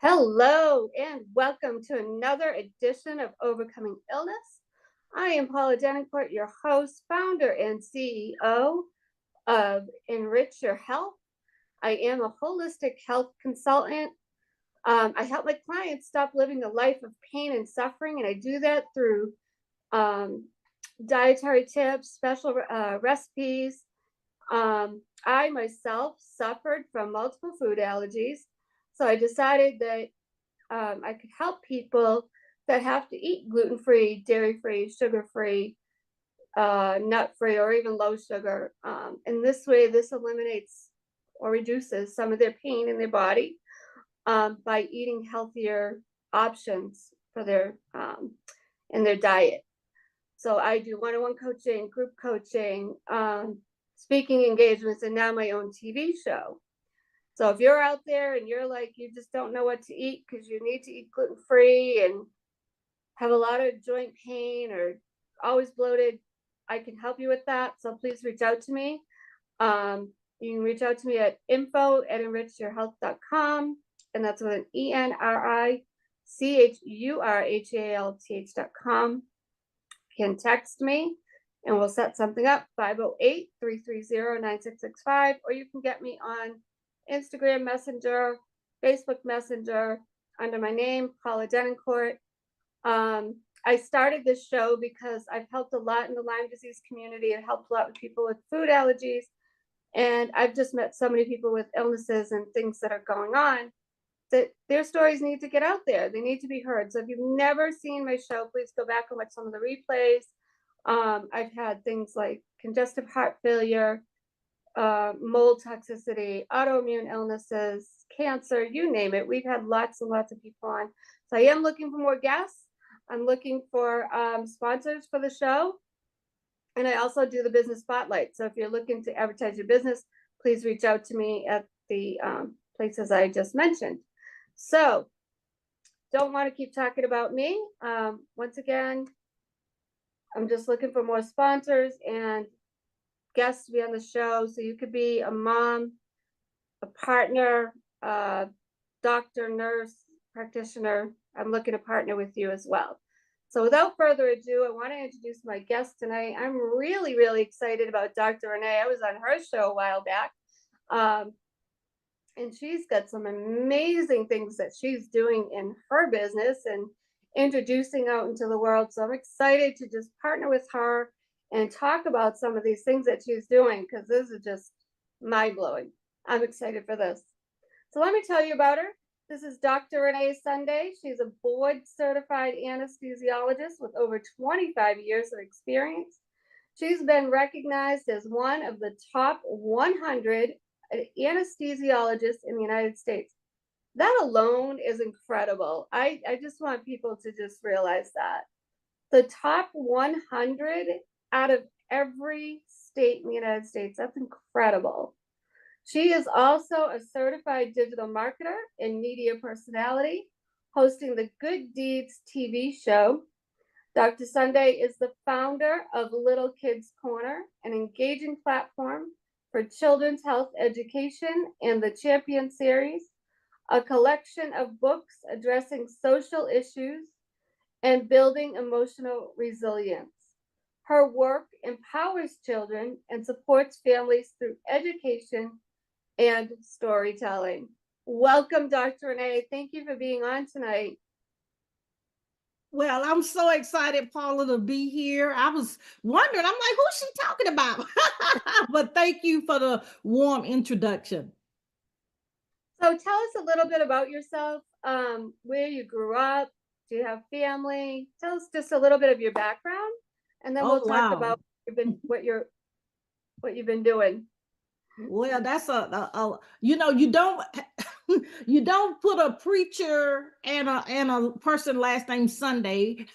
Hello, and welcome to another edition of Overcoming Illness. I am Paula Denoncourt, your host, founder, and CEO of Enrich Your Health. I am a holistic health consultant. I help my clients stop living a life of pain and suffering, and I do that through um, dietary tips, special recipes. I myself suffered from multiple food allergies, so I decided that I could help people that have to eat gluten-free, dairy-free, sugar-free, nut-free, or even low sugar. And this way, this eliminates or reduces some of their pain in their body by eating healthier options for their in their diet. So I do one-on-one coaching, group coaching, speaking engagements, and now my own TV show. So if you're out there and you're like, you just don't know what to eat because you need to eat gluten free and have a lot of joint pain or always bloated, I can help you with that. So please reach out to me. You can reach out to me at info@enrichyourhealth.com. And that's with an ENRICHURHALTH.com. You can text me and we'll set something up, 508-330-9665, or you can get me on Instagram Messenger, Facebook Messenger, under my name, Paula Denoncourt. I started this show because I've helped a lot in the Lyme disease community. I've helped a lot with people with food allergies. And I've just met so many people with illnesses and things that are going on that their stories need to get out there. They need to be heard. So if you've never seen my show, please go back and watch some of the replays. I've had things like congestive heart failure, mold toxicity, autoimmune illnesses, cancer, you name it. We've had lots and lots of people on. So I am looking for more guests. I'm looking for sponsors for the show. And I also do the business spotlight. So if you're looking to advertise your business, please reach out to me at the places I just mentioned. So don't want to keep talking about me. Once again, I'm just looking for more sponsors and guests to be on the show. So you could be a mom, a partner, a doctor, nurse, practitioner. I'm looking to partner with you as well. So without further ado, I want to introduce my guest tonight. I'm really, really excited about Dr. Renee. I was on her show a while back. And she's got some amazing things that she's doing in her business and introducing out into the world. So I'm excited to just partner with her and talk about some of these things that she's doing, because this is just mind-blowing. I'm excited for this. So let me tell you about her. This is Dr. Renee Sunday. She's a board-certified anesthesiologist with over 25 years of experience. She's been recognized as one of the top 100 anesthesiologists in the United States. That alone is incredible. I just want people to just realize that. The top 100 out of every state in the United States. That's incredible. She is also a certified digital marketer and media personality, hosting the Good Deeds TV show. Dr. Sunday is the founder of Little Kids Corner, an engaging platform for children's health education, and the Champion Series, a collection of books addressing social issues and building emotional resilience. Her work empowers children and supports families through education and storytelling. Welcome, Dr. Renee. Thank you for being on tonight. Well, I'm so excited, Paula, to be here. I was wondering, I'm like, who's she talking about? But thank you for the warm introduction. So tell us a little bit about yourself, where you grew up. Do you have family? Tell us just a little bit of your background, and then Oh, we'll talk wow. about what you've been doing. Well, that's you don't you don't put a preacher and a person last name Sunday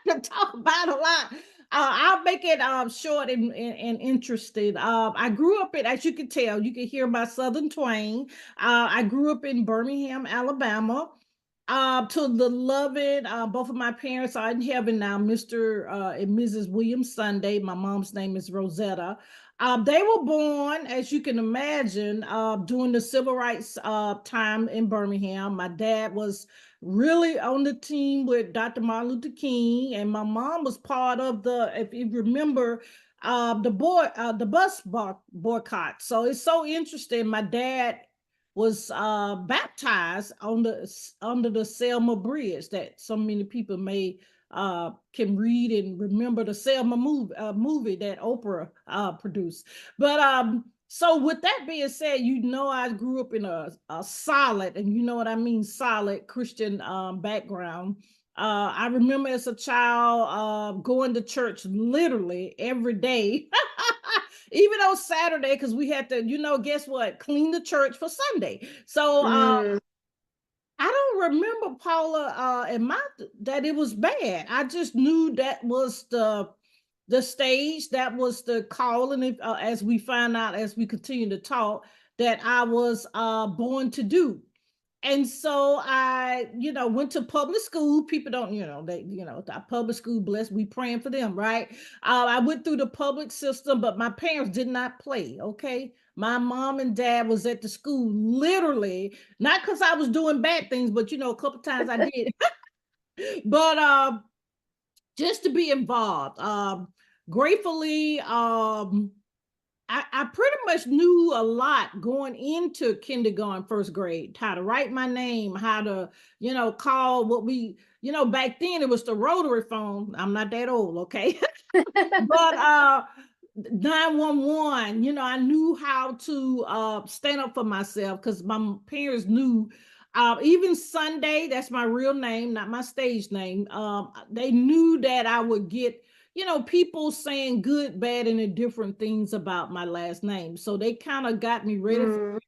to talk about a lot. I'll make it short and interesting. I grew up in, as you can tell, you can hear my southern twang. I grew up in Birmingham, Alabama. To the loving, both of my parents are in heaven now, Mr. And Mrs. William Sunday. My mom's name is Rosetta. They were born, as you can imagine, during the civil rights time in Birmingham. My dad was really on the team with Dr. Martin Luther King, and my mom was part of the, if you remember, the bus boycott. So it's so interesting. My dad was baptized on the under the Selma Bridge that so many people may can read and remember the Selma movie that Oprah produced. But so with that being said, you know, I grew up in a solid, and you know what I mean, solid Christian background. I remember as a child going to church literally every day, even on Saturday, because we had to, you know, guess what, clean the church for Sunday. So Mm, I don't remember, Paula, and my that it was bad. I just knew that was the stage, that was the calling. If, as we find out as we continue to talk, that I was born to do. And so I, you know, went to public school. People don't, you know, they, you know, the public school, blessed, we praying for them, right? I went through the public system, but my parents did not play. Okay, my mom and dad was at the school literally, not because I was doing bad things, but you know, a couple times I did. But just to be involved. Gratefully, I pretty much knew a lot going into kindergarten, first grade, how to write my name, how to, you know, call what we, you know, back then it was the rotary phone. I'm not that old, okay? But 911, you know, I knew how to stand up for myself because my parents knew. Even Sunday, that's my real name, not my stage name. They knew that I would get, you know, people saying good, bad, and indifferent things about my last name. So they kind of got me ready for. mm,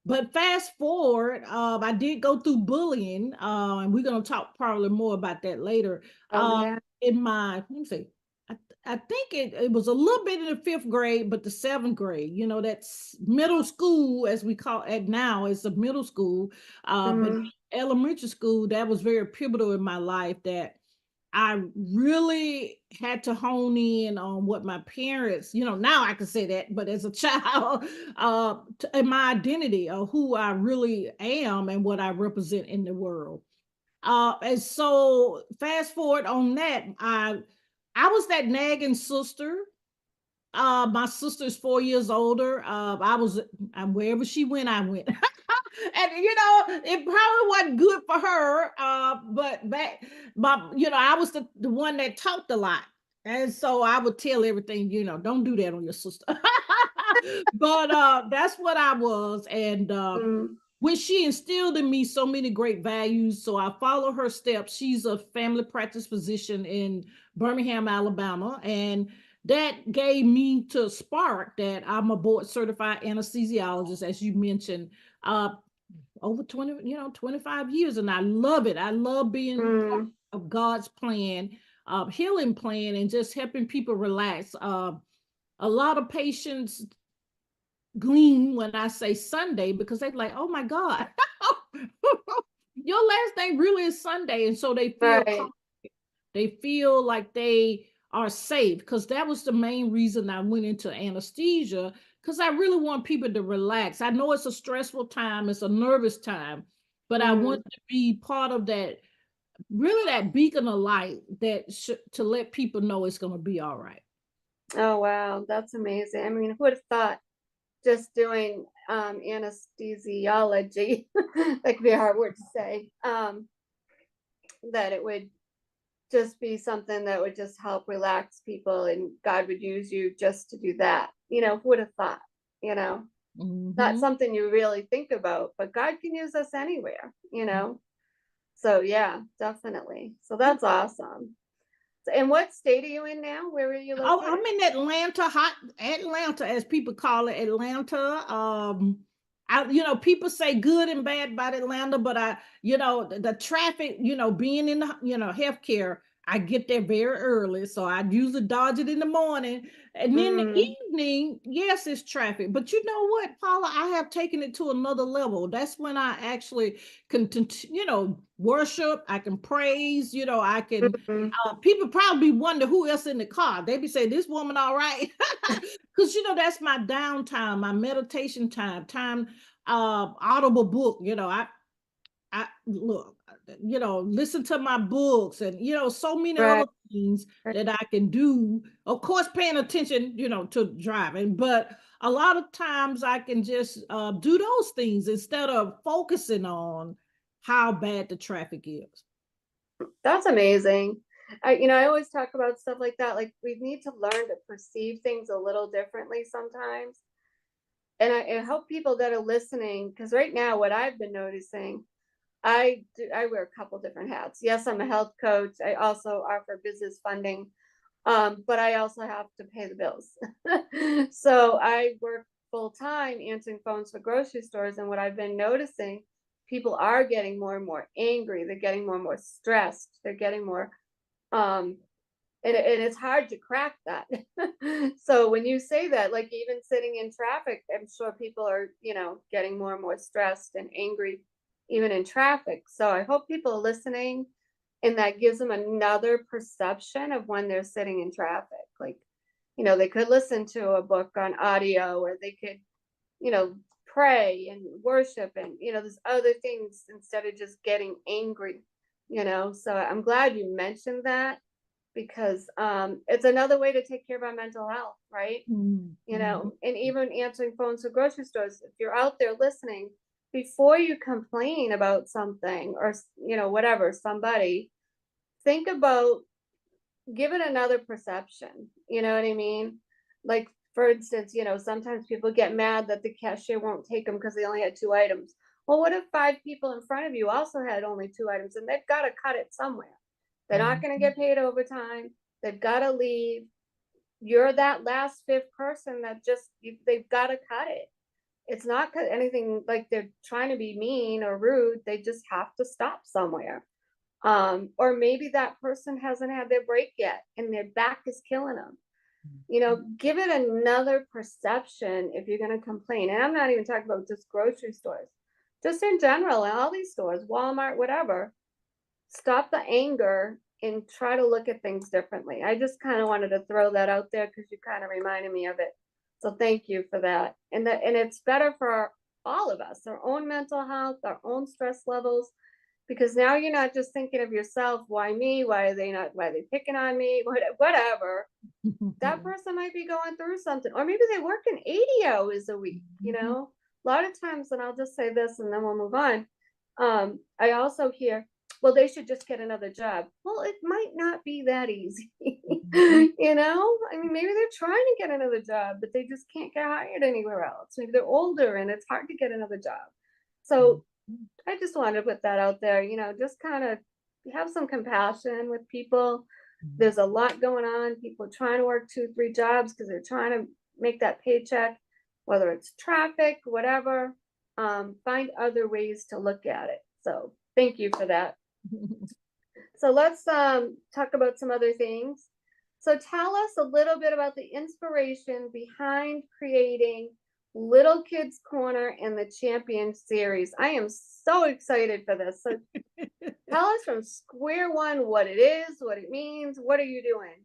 But fast forward, I did go through bullying, and we're gonna talk probably more about that later. oh Uh, yeah. in my, let me see, I think it was a little bit in the fifth grade, but the seventh grade, you know, that's middle school as we call it now. It's a middle school, but Mm, elementary school, that was very pivotal in my life. That I really had to hone in on what my parents, you know, now I can say that, but as a child, and my identity of who I really am and what I represent in the world. And so fast forward on that, I was that nagging sister. My sister's 4 years older. I was wherever she went, I went. And you know, it probably wasn't good for her. But back, you know, I was the one that talked a lot, and so I would tell everything. You know, don't do that on your sister. But that's what I was, and mm, which she instilled in me so many great values. So I follow her steps. She's a family practice physician in Birmingham, Alabama, and that gave me to spark that I'm a board certified anesthesiologist, as you mentioned. Uh, over 20, you know, 25 years, and I love it. I love being part mm, of God's plan, healing plan, and just helping people relax. A lot of patients glean when I say Sunday because they're like, oh my God, your last name really is Sunday. And so they feel right. they feel like they are safe, because that was the main reason I went into anesthesia, because I really want people to relax. I know it's a stressful time, it's a nervous time, but I want Mm. to be part of that, really that beacon of light that to let people know it's going to be all right. Oh wow, that's amazing. I mean, who would have thought just doing anesthesiology, that could be a hard word to say, that it would just be something that would just help relax people and God would use you just to do that. You know, who would have thought, you know, not Mm-hmm. something you really think about, but God can use us anywhere, you know? So yeah, definitely. So that's awesome. So, and what state are you in now? Where are you Oh, located? I'm in Atlanta, hot Atlanta, as people call it, Atlanta. You know, people say good and bad about Atlanta, but I, you know, the traffic, you know, being in the, you know, healthcare, I get there very early, so I usually dodge it in the morning. And then the Mm, evening, yes, it's traffic. But you know what, Paula, I have taken it to another level. That's when I actually can, worship. I can praise. I can. mm. People probably wonder who else in the car. They be saying, "This woman, all right," because that's my downtime, my meditation time, audible book. I look, listen to my books and so many Right. other things Right. that I can do. Of course, paying attention, to driving, but a lot of times I can just do those things instead of focusing on how bad the traffic is. That's amazing. I always talk about stuff like that. Like we need to learn to perceive things a little differently sometimes. And I hope people that are listening, because right now what I've been noticing, I wear a couple different hats. Yes, I'm a health coach. I also offer business funding. But I also have to pay the bills. So I work full time answering phones for grocery stores. And what I've been noticing, people are getting more and more angry. They're getting more and more stressed. They're getting more, um, and it's hard to crack that. So when you say that, like even sitting in traffic, I'm sure people are, getting more and more stressed and angry, even in traffic. So I hope people are listening and that gives them another perception of when they're sitting in traffic. Like, they could listen to a book on audio, or they could, you know, pray and worship and, there's other things instead of just getting angry. So I'm glad you mentioned that because it's another way to take care of our mental health, right? Mhm. And even answering phones at grocery stores, if you're out there listening, before you complain about something or, whatever, somebody, think about, give it another perception. You know what I mean? Like, for instance, sometimes people get mad that the cashier won't take them because they only had two items. Well, what if five people in front of you also had only two items and they've got to cut it somewhere? They're not going to Mhm. get paid overtime. They've got to leave. You're that last fifth person that they've got to cut it. It's not anything like they're trying to be mean or rude. They just have to stop somewhere. Or maybe that person hasn't had their break yet and their back is killing them. Give it another perception if you're going to complain. And I'm not even talking about just grocery stores, just in general, in all these stores, Walmart, whatever. Stop the anger and try to look at things differently. I just kind of wanted to throw that out there because you kind of reminded me of it. So thank you for that. And it's better for all of us, our own mental health, our own stress levels, because now you're not just thinking of yourself, why me? Why are they picking on me? Whatever. That person might be going through something, or maybe they work in 80 hours a week. A lot of times, and I'll just say this and then we'll move on. I also hear, well, they should just get another job. Well, it might not be that easy. I mean, maybe they're trying to get another job, but they just can't get hired anywhere else. Maybe they're older and it's hard to get another job. So I just wanted to put that out there, just kind of have some compassion with people. There's a lot going on. People trying to work two, three jobs because they're trying to make that paycheck, whether it's traffic, whatever. Find other ways to look at it. So thank you for that. So let's talk about some other things. So tell us a little bit about the inspiration behind creating Little Kids Corner and the Champion Series. I am so excited for this. So tell us from square one what it is, what it means, what are you doing?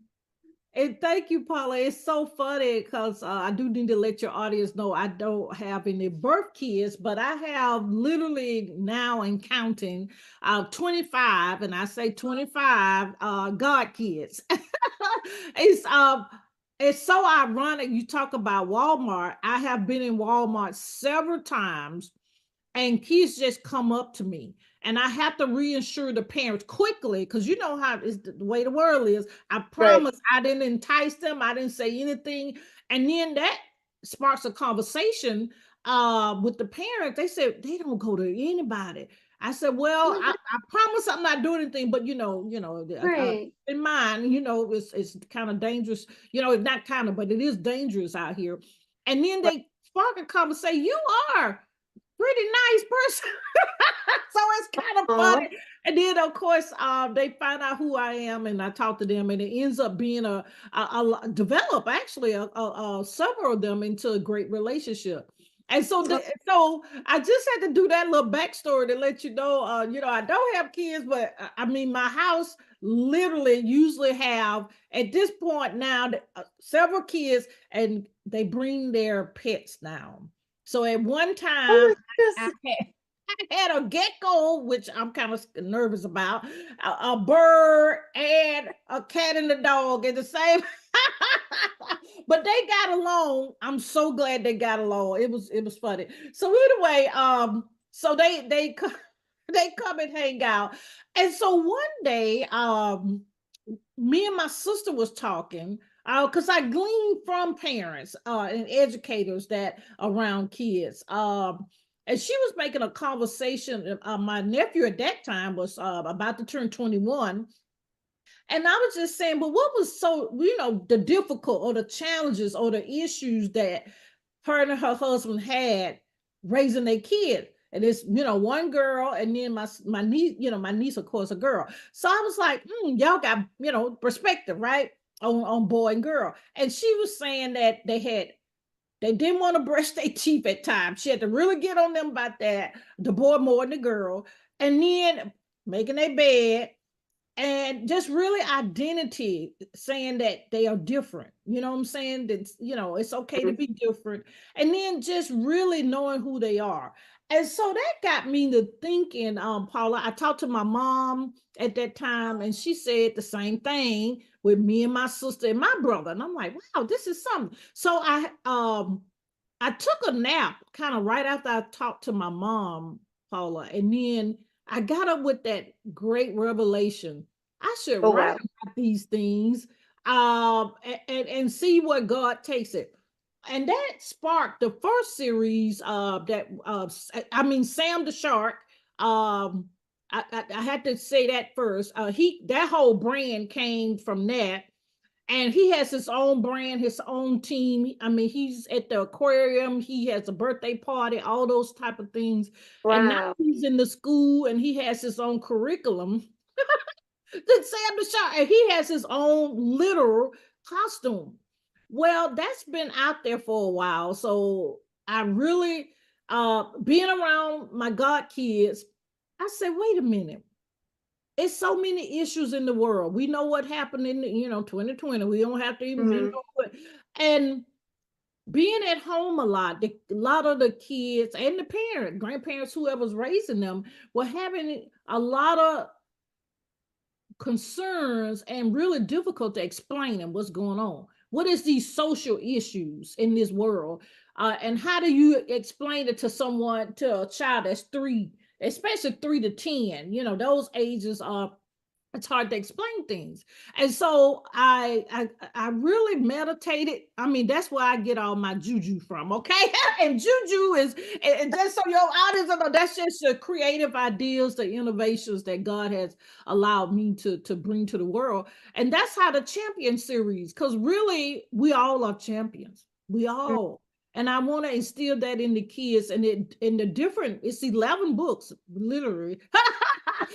And thank you, Paula. It's so funny because I do need to let your audience know I don't have any birth kids, but I have literally now and counting 25, and I say 25 God kids. it's um it's so ironic you talk about Walmart. I have been in Walmart several times and kids just come up to me and I have to reassure the parents quickly because you know how is the way the world is. I Right. promise I didn't entice them, I didn't say anything, and then that sparks a conversation with the parents. They said they don't go to anybody. I said, well, I promise I'm not doing anything, but Right. in mind, it's kind of dangerous. It's not but it is dangerous out here. And then they spark a conversation. You are pretty nice person. So it's kind of Aw. funny. And then of course, they find out who I am, and I talk to them, and it ends up being develop actually several of them into a great relationship. And so, so I just had to do that little backstory to let you know, I don't have kids, but I mean, my house literally usually have at this point now several kids, and they bring their pets now. So at one Oh time, my I goodness. had, I had a gecko, which I'm kind of nervous about, a bird, and a cat and a dog in the same. But they got along. I'm so glad they got along. It was funny. So anyway, so they they come and hang out, and so one day, me and my sister was talking because I gleaned from parents and educators that around kids. And she was making a conversation. My nephew at that time was about to turn 21. And I was just saying, but what was so, the difficult or the challenges or the issues that her and her husband had raising their kid? And it's, one girl, and then my niece, my niece, of course, a girl. So I was like, y'all got, perspective, right? On boy and girl. And she was saying that they didn't want to brush their teeth at times. She had to really get on them about that, the boy more than the girl. And then making their bed, and just really identity, saying that they are different, you know what I'm saying, that it's okay to be different, and then just really knowing who they are. And so that got me to thinking, Paula, I talked to my mom at that time, and she said the same thing with me and my sister and my brother, and I'm like, wow, this is something. So I took a nap kind of right after I talked to my mom, Paula, and then I got up with that great revelation. I should Oh write wow. about these things, and see where God takes it. And that sparked the first series that I mean, Sam the Shark. I had to say that first. That whole brand came from that, and he has his own brand, his own team. I mean, he's at the aquarium, he has a birthday party, all those type of things. And now Wow. he's in the school, and he has his own curriculum. Then Sam the Shark, and he has his own literal costume. Well, that's been out there for a while. So I really, being around my god kids, I said, wait a minute, it's so many issues in the world. We know what happened in 2020. We don't have to even Mhm. what. And being at home a lot, a lot of the kids and the parents, grandparents, whoever's raising them, were having a lot of concerns and really difficult to explaining what's going on. What is these social issues in this world? And how do you explain it to someone, to a child that's 3, especially 3 to 10? Those ages are, it's hard to explain things. And so I really meditated. I mean, that's where I get all my juju from, okay? And juju is, and just so your audience know, that's just the creative ideas, the innovations that God has allowed me to bring to the world. And that's how the champion series, because really we all are champions. We Mm. all. And I want to instill that in the kids, and it's 11 books, literally.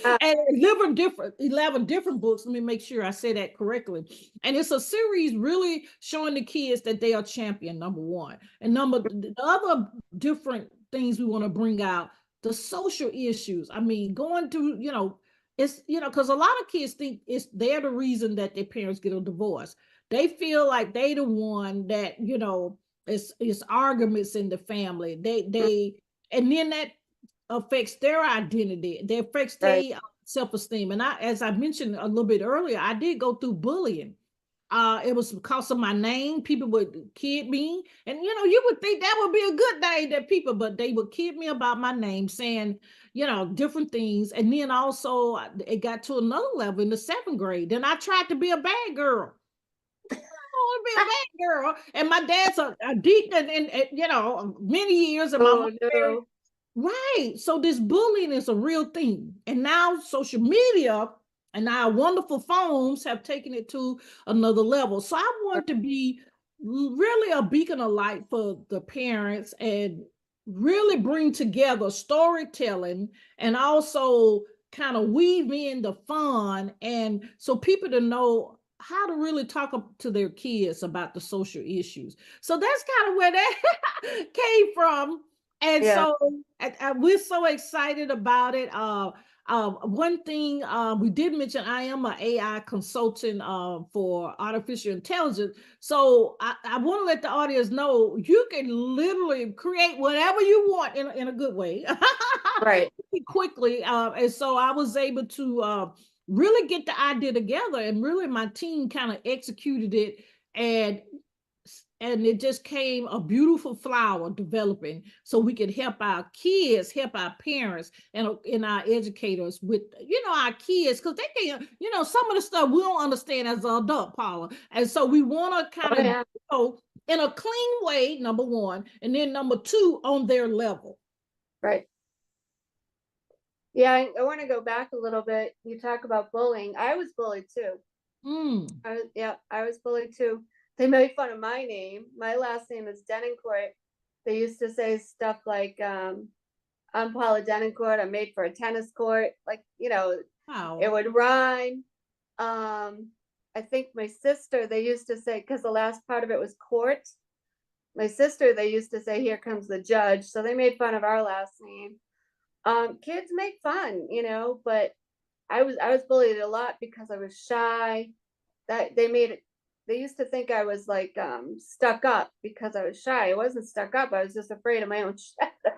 Uh, And 11 different books. Let me make sure I say that correctly. And it's a series really showing the kids that they are champion, number one. And the other different things we want to bring out, the social issues. I mean, going through, it's, because a lot of kids think they're the reason that their parents get a divorce. They feel like they the one that, it's arguments in the family. mm, And then that affects their identity. That affects right. their self-esteem. And as I mentioned a little bit earlier, I did go through bullying. It was because of my name. People would kid me, and you would think that would be a good name, that people, but they would kid me about my name, saying different things. And then also it got to another level in the 7th grade. Then I tried to be a bad girl. I want to be a bad girl, and my dad's a deacon in many years, and my mom Oh married. no. Right. So this bullying is a real thing. And now social media and our wonderful phones have taken it to another level. So I want to be really a beacon of light for the parents, and really bring together storytelling and also kind of weave in the fun, and so people to know how to really talk to their kids about the social issues. So that's kind of where that came from. And Yeah. so we're so excited about it. One thing we did mention, I am an AI consultant for artificial intelligence. So I want to let the audience know you can literally create whatever you want in a good way, Right. quickly. And so I was able to really get the idea together, and really my team kind of executed it, and it just came a beautiful flower developing, so we could help our kids, help our parents, and our educators with, our kids, because they can, some of the stuff we don't understand as an adult, Paula. And so we want to kind Oh, of yeah. go in a clean way, number one, and then number two, on their level. Right. Yeah, I want to go back a little bit. You talk about bullying. I was bullied too. I was bullied too. They made fun of my name. My last name is Denoncourt. They used to say stuff like, I'm Paula Denoncourt. I'm made for a tennis court. Like, Wow. it would rhyme. I think my sister, they used to say, because the last part of it was court. My sister, they used to say, here comes the judge. So they made fun of our last name. Kids make fun, but I was bullied a lot because I was shy. That they used to think I was like stuck up because I was shy. I wasn't stuck up. I was just afraid of my own shadow.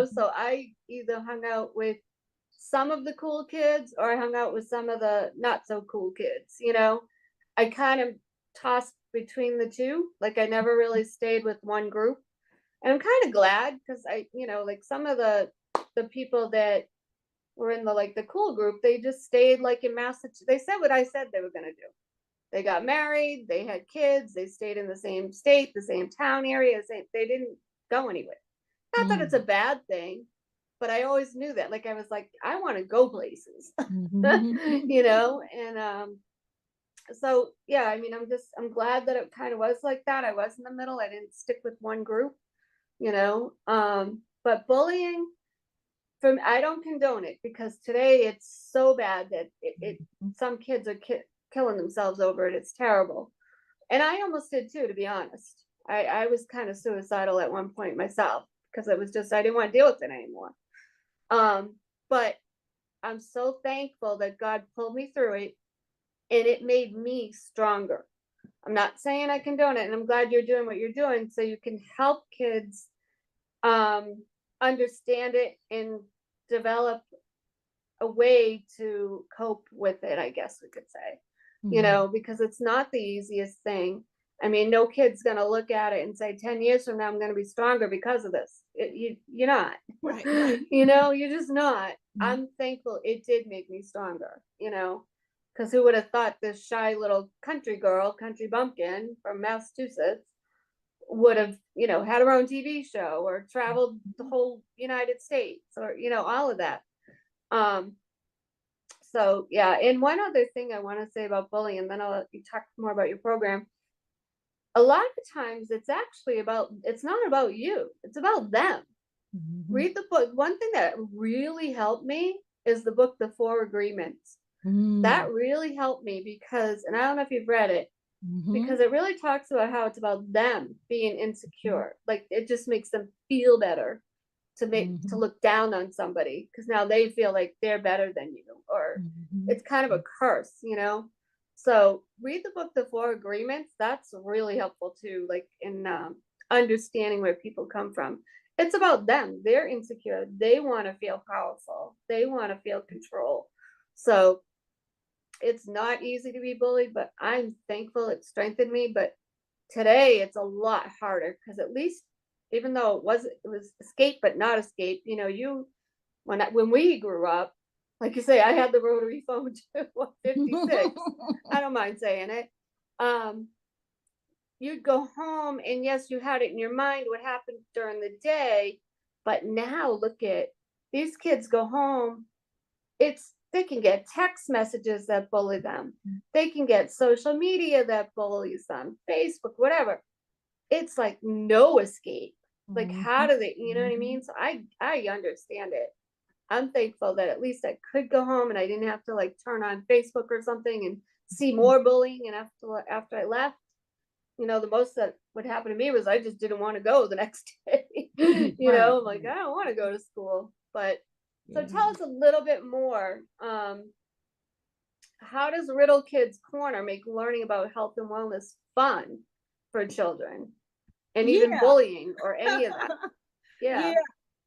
So I either hung out with some of the cool kids or I hung out with some of the not so cool kids. I kind of tossed between the two. Like I never really stayed with one group. And I'm kind of glad because like some of the people that were in the cool group, they just stayed like in Massachusetts. They said what I said they were going to do. They got married, they had kids, they stayed in the same state, the same town area. They didn't go anywhere. Not that it's a bad thing, but I always knew that. Like I was like, I want to go places, and so yeah, I mean, I'm glad that it kind of was like that. I was in the middle. I didn't stick with one group, but bullying, I don't condone it because today it's so bad that some kids are killing themselves over it. It's terrible. And I almost did too, to be honest. I was kind of suicidal at one point myself because it was just, I didn't want to deal with it anymore. But I'm so thankful that God pulled me through it and it made me stronger. I'm not saying I condone it, and I'm glad you're doing what you're doing so you can help kids understand it and develop a way to cope with it, I guess we could say, because it's not the easiest thing. I mean, no kid's going to look at it and say 10 years from now, I'm going to be stronger because of this. You're not, Right. you're just not. I'm thankful it did make me stronger, because who would have thought this shy little country girl, country bumpkin from Massachusetts would have, had her own TV show or traveled the whole United States or, all of that. So yeah. And one other thing I want to say about bullying, and then I'll let you talk more about your program. A lot of times it's not about you. It's about them. Read the book. One thing that really helped me is the book, The Four Agreements. That really helped me because, and I don't know if you've read it, because it really talks about how it's about them being insecure. Like it just makes them feel better to look down on somebody because now they feel like they're better than you, or it's kind of a curse, So read the book, The Four Agreements. That's really helpful too, like in understanding where people come from. It's about them. They're insecure. They want to feel powerful. They want to feel control. So it's not easy to be bullied, but I'm thankful it strengthened me. But today it's a lot harder because at least, even though it was escape but not escape, when we grew up, like you say, I had the rotary phone too, 56. I don't mind saying it. You'd go home and yes, you had it in your mind what happened during the day, but now look at these kids go home. They can get text messages that bully them. They can get social media that bullies them, Facebook, whatever. It's like no escape. Like, how Mhm. do they, you know what I mean? So I understand it. I'm thankful that at least I could go home and I didn't have to like turn on Facebook or something and see more bullying. And after I left, the most that would happen to me was I just didn't want to go the next day. Right. I'm like, I don't want to go to school. But so Yeah. tell us a little bit more. How does Riddle Kids Corner make learning about health and wellness fun for children and even Yeah. bullying or any of that? Yeah, Yeah.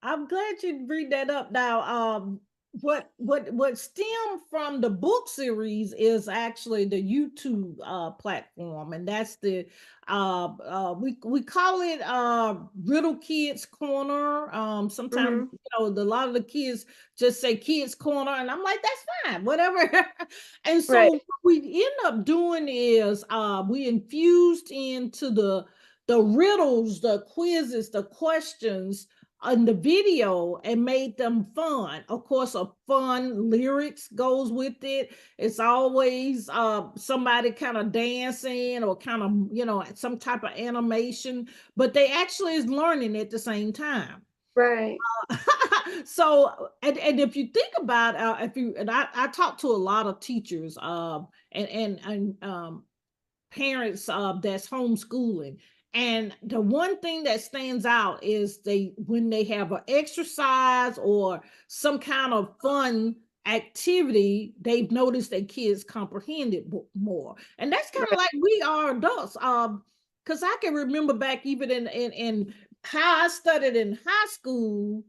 I'm glad you bring that up now. What stemmed from the book series is actually the YouTube platform, and that's the we call it Riddle Kids Corner. Sometimes Hmm. a lot of the kids just say Kids Corner, and I'm like, that's fine, whatever. And so Right. what we end up doing is we infused into the riddles, the quizzes, the questions on the video and made them fun. Of course, a fun lyrics goes with it. It's always somebody kind of dancing or kind of, some type of animation, but they actually is learning at the same time. Right. So and if you think about if you and I talk to a lot of teachers and parents that's homeschooling, and the one thing that stands out is they when they have an exercise or some kind of fun activity, they've noticed that kids comprehend it more, and that's kind of Right. like we are adults. Because I can remember back even in how I studied in high school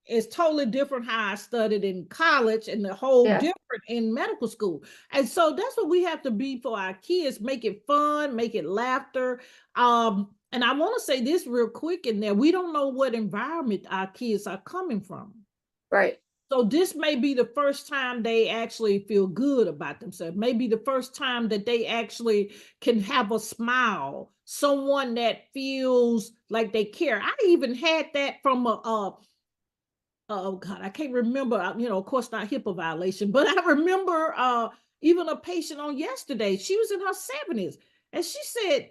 is totally different how I studied in college and the whole Yeah. different in medical school. And so that's what we have to be for our kids, make it fun, make it laughter. And I want to say this real quick in there. We don't know what environment our kids are coming from. Right. So this may be the first time they actually feel good about themselves. Maybe the first time that they actually can have a smile, someone that feels like they care. I even had that from a oh God, I can't remember. Of course, not HIPAA violation, but I remember even a patient on yesterday. She was in her 70s, and she said,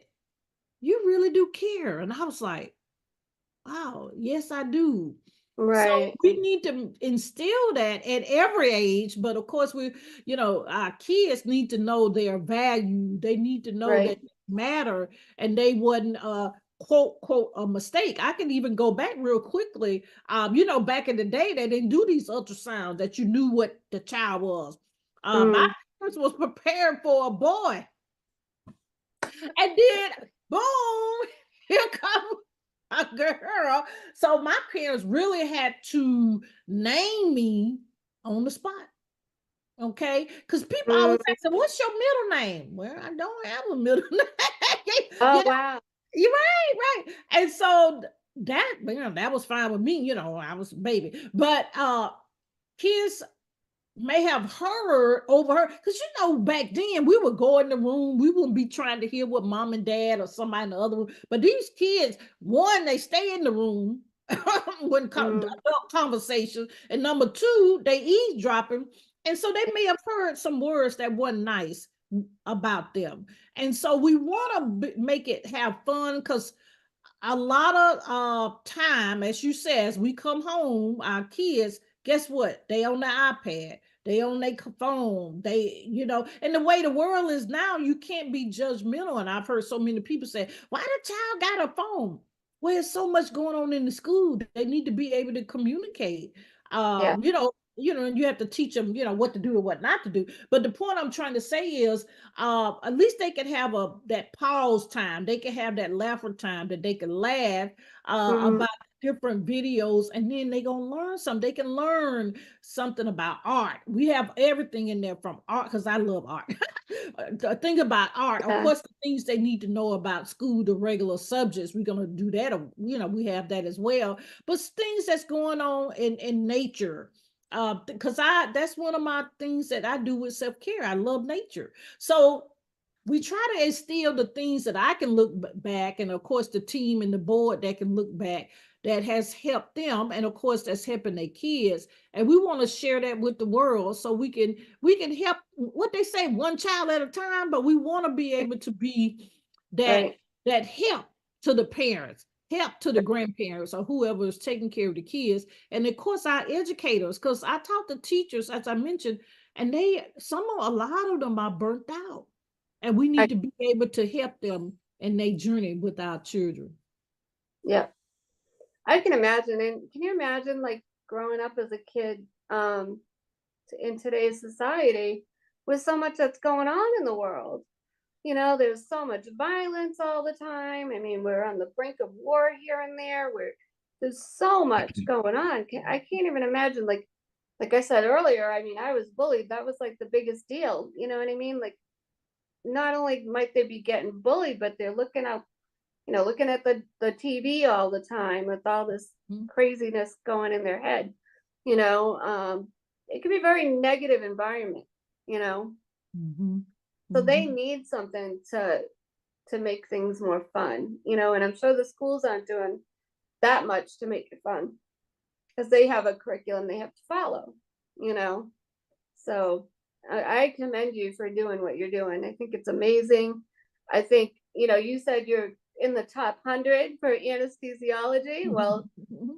"You really do care," and I was like, "Wow, yes, I do." So Right. we need to instill that at every age, but of course, our kids need to know their value. They need to know that Right. they matter, and they wasn't quote a mistake. I can even go back real quickly. Back in the day, they didn't do these ultrasounds that you knew what the child was. My Mm. parents was prepared for a boy, and then boom, here comes a girl. So my parents really had to name me on the spot. Okay. Because people always Mm. say, what's your middle name? Well, I don't have a middle name. Oh, wow. You're right, right. And so that was fine with me, I was a baby. But kids may have heard over her because back then we would go in the room, we wouldn't be trying to hear what mom and dad or somebody in the other room, but these kids, one, they stay in the room when Mm. adult conversation, and number two, they eavesdropping, and so they may have heard some words that wasn't nice about them, and so we want to make it have fun because a lot of time, as you say, as we come home, our kids, guess what? They on the iPad, they on their phone, and the way the world is now, you can't be judgmental. And I've heard so many people say, why the child got a phone? Well, there's so much going on in the school. They need to be able to communicate. Yeah. And you have to teach them, what to do and what not to do. But the point I'm trying to say is at least they can have that pause time. They can have that laugher time that they can laugh Mm. about different videos, and then they gonna learn something. They can learn something about art. We have everything in there from art because I love art. Think about art. Of Yeah. course, the things they need to know about school, the regular subjects. We're gonna do that. We have that as well. But things that's going on in nature because that's one of my things that I do with self-care. I love nature. So we try to instill the things that I can look back, and of course the team and the board that can look back, that has helped them, and of course that's helping their kids, and we want to share that with the world so we can help, what they say, one child at a time, but we want to be able to be that Right. that help to the parents. help to the grandparents or whoever is taking care of the kids. And of course, our educators, because I talk to teachers, as I mentioned, and a lot of them are burnt out. And we I, need to be able to help them in their journey with our children. yeah, I can imagine. And can you imagine like growing up as a kid in today's society with so much that's going on in the world? You know, there's so much violence all the time. I mean, we're on the brink of war here and there. There's so much going on. I can't even imagine. Like I said earlier, I mean, I was bullied. That was like the biggest deal. You know what I mean? Like, not only might they be getting bullied, but they're looking out, looking at the TV all the time with all this craziness going in their head. You know, it could be a very negative environment. You know, Mm-hmm. so they Mm-hmm. need something to make things more fun. And I'm sure the schools aren't doing that much to make it fun because they have a curriculum they have to follow. You know, so I commend you for doing what you're doing. I think it's amazing. I think, you said you're in the top 100 for anesthesiology. Well,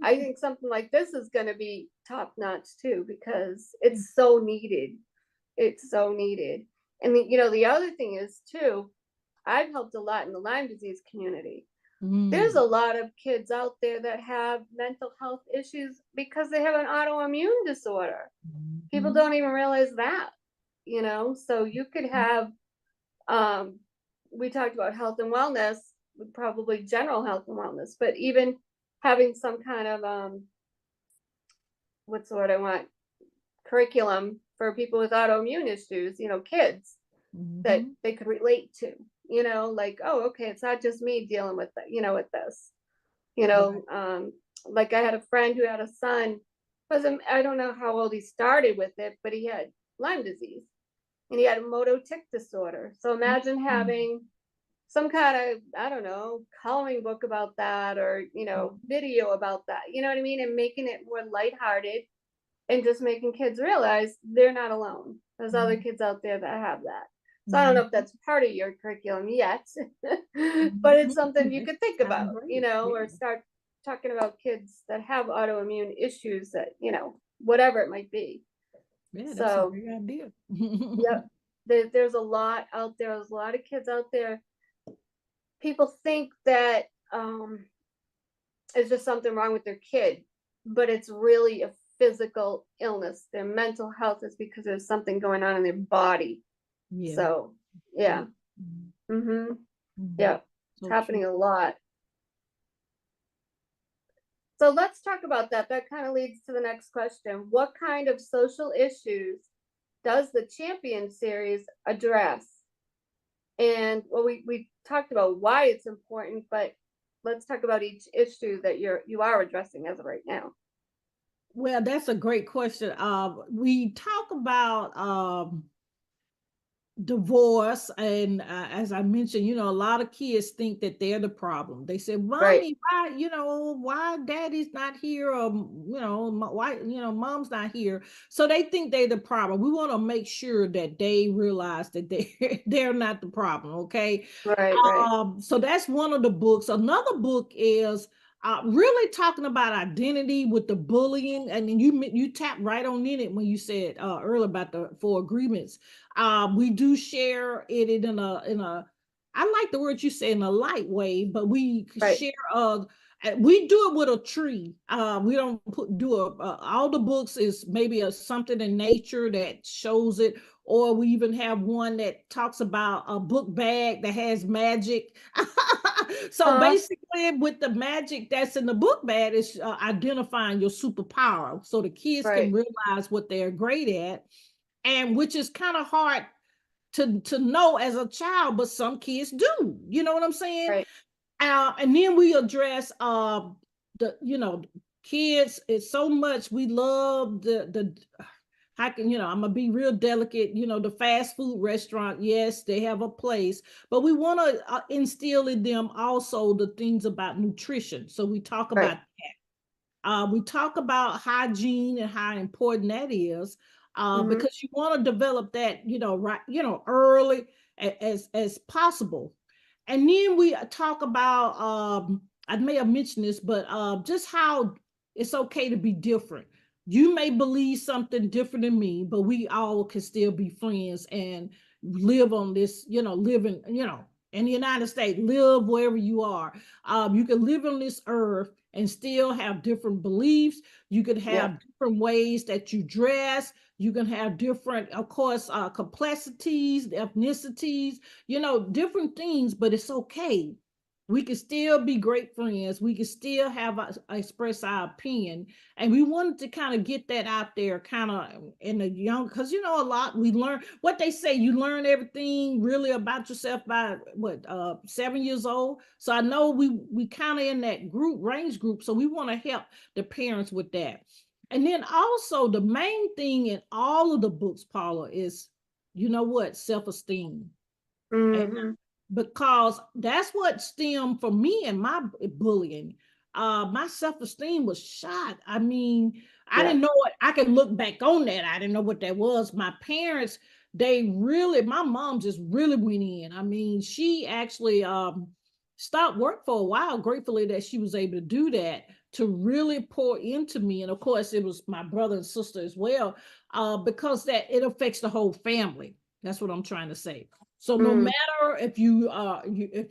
I think something like this is going to be top notch too, because it's so needed. It's so needed. And the other thing is too, I've helped a lot in the Lyme disease community. There's a lot of kids out there that have mental health issues because they have an autoimmune disorder. People don't even realize that, so you could have, we talked about health and wellness, probably general health and wellness, but even having some kind of, what's the word I want, curriculum for people with autoimmune issues, kids that they could relate to, like, oh, okay, it's not just me dealing with that, with this, like I had a friend who had a son, I don't know how old he started with it, but he had Lyme disease and he had a motor-tic disorder. So imagine having some kind of, I don't know, coloring book about that, or, video about that, you know what I mean? And making it more lighthearted and just making kids realize they're not alone. There's other kids out there that have that. So I don't know if that's part of your curriculum yet, but it's something you could think about, or start talking about kids that have autoimmune issues that, whatever it might be. Yeah, that's a So, great idea. yep, there's a lot out there. There's a lot of kids out there. People think that it's just something wrong with their kid, but it's really a physical illness. Their mental health is because there's something going on in their body. Yeah. So, yeah. Yeah. It's happening a lot. So let's talk about that. That kind of leads to the next question. What kind of social issues does the Champion series address? And well, we talked about why it's important, but let's talk about each issue that you are addressing as of right now. Well, that's a great question. We talk about divorce, and as I mentioned, a lot of kids think that they're the problem. They say, Right. "Mommy, why daddy's not here, or why mom's not here?" So they think they're the problem. We want to make sure that they realize that they're not the problem. Okay. Right. So that's one of the books. Another book is really talking about identity with the bullying, and then you tap right on in it when you said earlier about the 4 agreements. We do share it in a I like the word you say, in a light way, but we Right. share we do it with a tree. We don't do all the books is maybe something in nature that shows it, or we even have one that talks about a book bag that has magic. So basically, with the magic that's in the book bag, is identifying your superpower, so the kids can Right. realize what they're great at, and which is kind of hard to know as a child, but some kids do. You know what I'm saying? Right. And then we address the kids. It's so much we love the how can I'm gonna be real delicate. The fast food restaurant, yes, they have a place, but we want to instill in them also the things about nutrition. So we talk Right. about that. We talk about hygiene and how important that is, because you want to develop that, right, early as possible. And then we talk about I may have mentioned this, but just how it's okay to be different. You may believe something different than me, but we all can still be friends and live on this, live in, in the United States, live wherever you are. You can live on this earth and still have different beliefs. You could Yep. have different ways that you dress. You can have different, of course, complexities, ethnicities, different things, but it's okay. We can still be great friends. We can still have express our opinion, and we wanted to kind of get that out there, kind of in the young, because a lot we learn. What they say, you learn everything really about yourself by 7 years old. So I know we kind of in that range group. So we want to help the parents with that. And then also the main thing in all of the books, Paula, is self-esteem. And Mm-hmm. because that's what stemmed for me and my bullying. My self-esteem was shot. I mean, I Yeah. didn't know it. I can look back on that. I didn't know what that was. My parents, my mom just really went in. I mean, she actually stopped work for a while, gratefully that she was able to do that, to really pour into me. And of course, it was my brother and sister as well, because that it affects the whole family. That's what I'm trying to say. So no Mm. matter if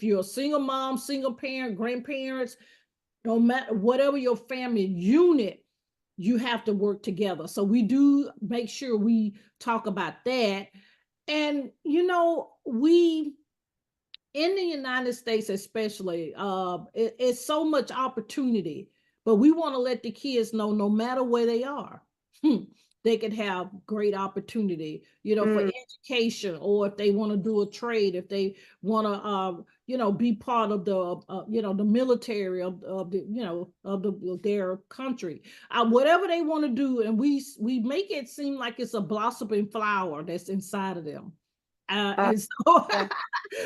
you're a single mom, single parent, grandparents, no matter whatever your family unit, you have to work together. So we do make sure we talk about that. And we in the United States, especially, it's so much opportunity, but we want to let the kids know no matter where they are, they could have great opportunity, for Mm. education, or if they want to do a trade, if they want to, be part of the military of the, of their country, whatever they want to do. And we make it seem like it's a blossoming flower that's inside of them. Uh, And so, yeah.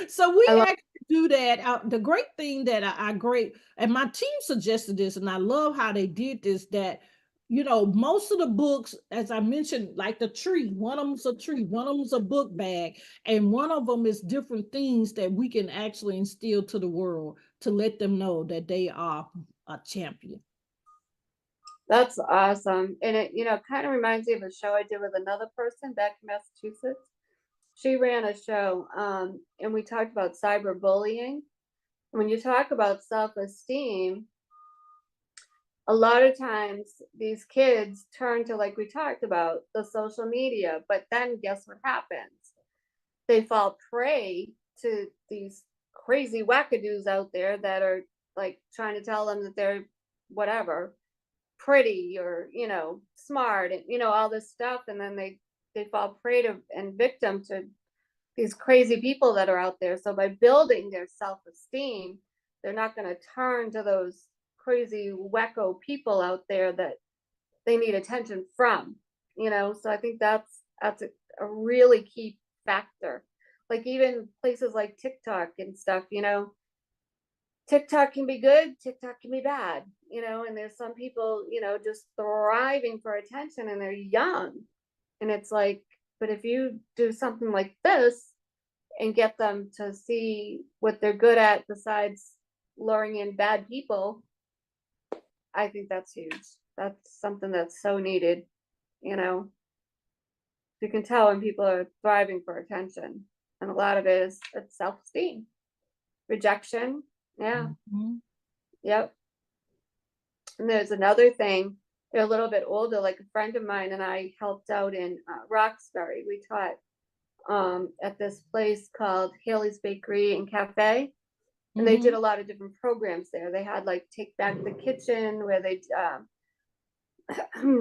so we I love. actually do that. The great thing that I great, and my team suggested this, and I love how they did this. That most of the books, as I mentioned, like the tree, one of them's a tree, one of them's a book bag, and one of them is different things that we can actually instill to the world to let them know that they are a champion. That's awesome. And it, kind of reminds me of a show I did with another person back in Massachusetts. She ran a show, and we talked about cyberbullying. When you talk about self-esteem, a lot of times these kids turn to, like we talked about, the social media, but then guess what happens? They fall prey to these crazy wackadoos out there that are like trying to tell them that they're whatever, pretty or smart, and all this stuff, and then they fall prey to and victim to these crazy people that are out there. So by building their self-esteem, they're not going to turn to those crazy wacko people out there that they need attention from. So I think that's a really key factor. Like even places like TikTok and stuff, TikTok can be good, TikTok can be bad, and there's some people, just thriving for attention and they're young. And it's like, but if you do something like this and get them to see what they're good at besides luring in bad people, I think that's huge. That's something that's so needed, you know. You can tell when people are thriving for attention. And a lot of it is it's self-esteem. Rejection. Yeah. Mhm. Yep. And there's another thing. They're a little bit older, like a friend of mine and I helped out in Roxbury. We taught at this place called Haley's Bakery and Cafe. And they did Mhm. a lot of different programs there. They had like Take Back the Kitchen, where they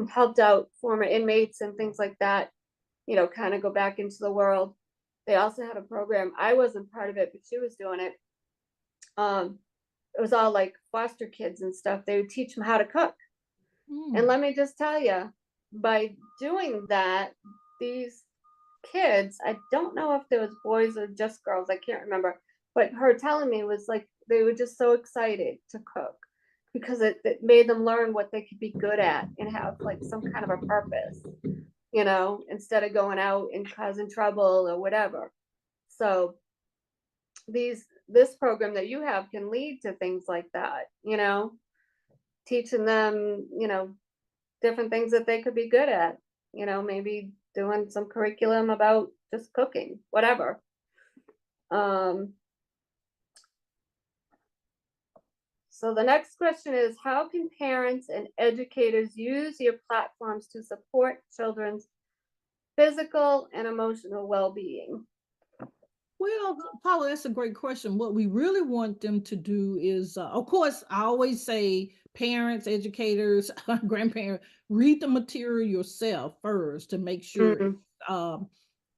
helped out former inmates and things like that, kind of go back into the world. They also had a program. I wasn't part of it, but she was doing it. It was all like foster kids and stuff. They would teach them how to cook. And Mm. let me just tell you, by doing that, these kids, I don't know if there was boys or just girls, I can't remember, but her telling me was like they were just so excited to cook because it made them learn what they could be good at and have like some kind of a purpose, instead of going out and causing trouble or whatever. So these this program that you have can lead to things like that, teaching them, different things that they could be good at, maybe doing some curriculum about just cooking, whatever. Um, so the next question is, how can parents and educators use your platforms to support children's physical and emotional well-being? Well, Paula, that's a great question. What we really want them to do is, of course, I always say parents, educators, grandparents, read the material yourself first to make sure Mm, um,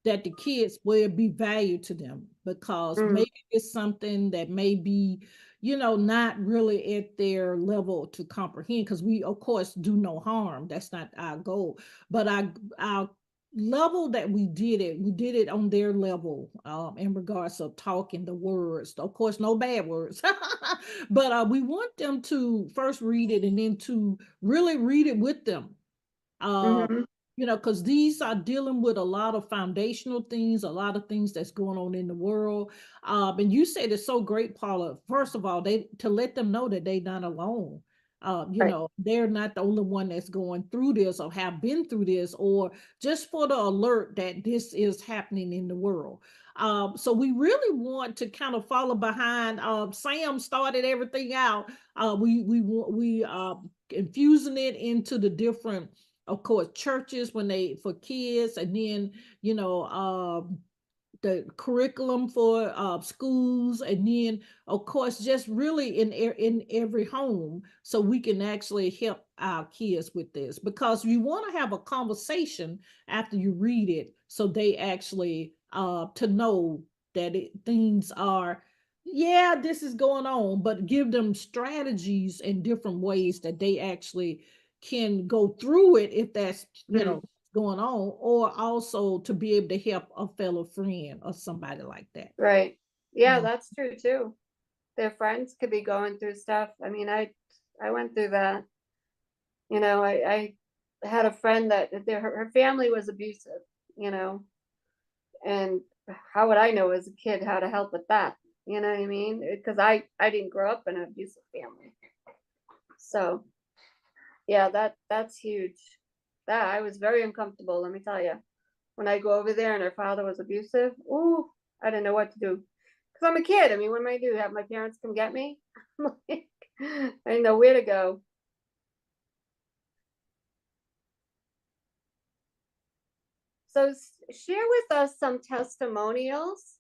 that the kids will be valued to them, because mm, maybe it's something that may be, not really at their level to comprehend, because we, of course, do no harm. That's not our goal. But our level that we did it on their level, in regards of talking the words. Of course, no bad words. But we want them to first read it and then to really read it with them. uh, mhm, because these are dealing with a lot of foundational things, a lot of things that's going on in the world. And you said it's so great, Paula. First of all, they to let them know that they're not alone. right. They're not the only one that's going through this or have been through this, or just for the alert that this is happening in the world. So we really want to kind of follow behind. Sam started everything out. We infusing it into the different, of course, churches when they for kids, and then you know the curriculum for schools, and then of course just really in every home, so we can actually help our kids with this, because you want to have a conversation after you read it, so they actually to know that things are, yeah, this is going on, but give them strategies and different ways that they actually can go through it if that's Mm, going on, or also to be able to help a fellow friend or somebody like that. right. Yeah, Mm. that's true too. Their friends could be going through stuff. I mean, I went through that. I had a friend that her family was abusive, you know, and how would I know as a kid how to help with that? You know what I mean? Because I didn't grow up in an abusive family. So yeah, that's huge. That I was very uncomfortable, let me tell you. When I go over there and her father was abusive, ooh, I didn't know what to do. Because I'm a kid. I mean, what am I do? Have my parents come get me? Like, I didn't know where to go. So share with us some testimonials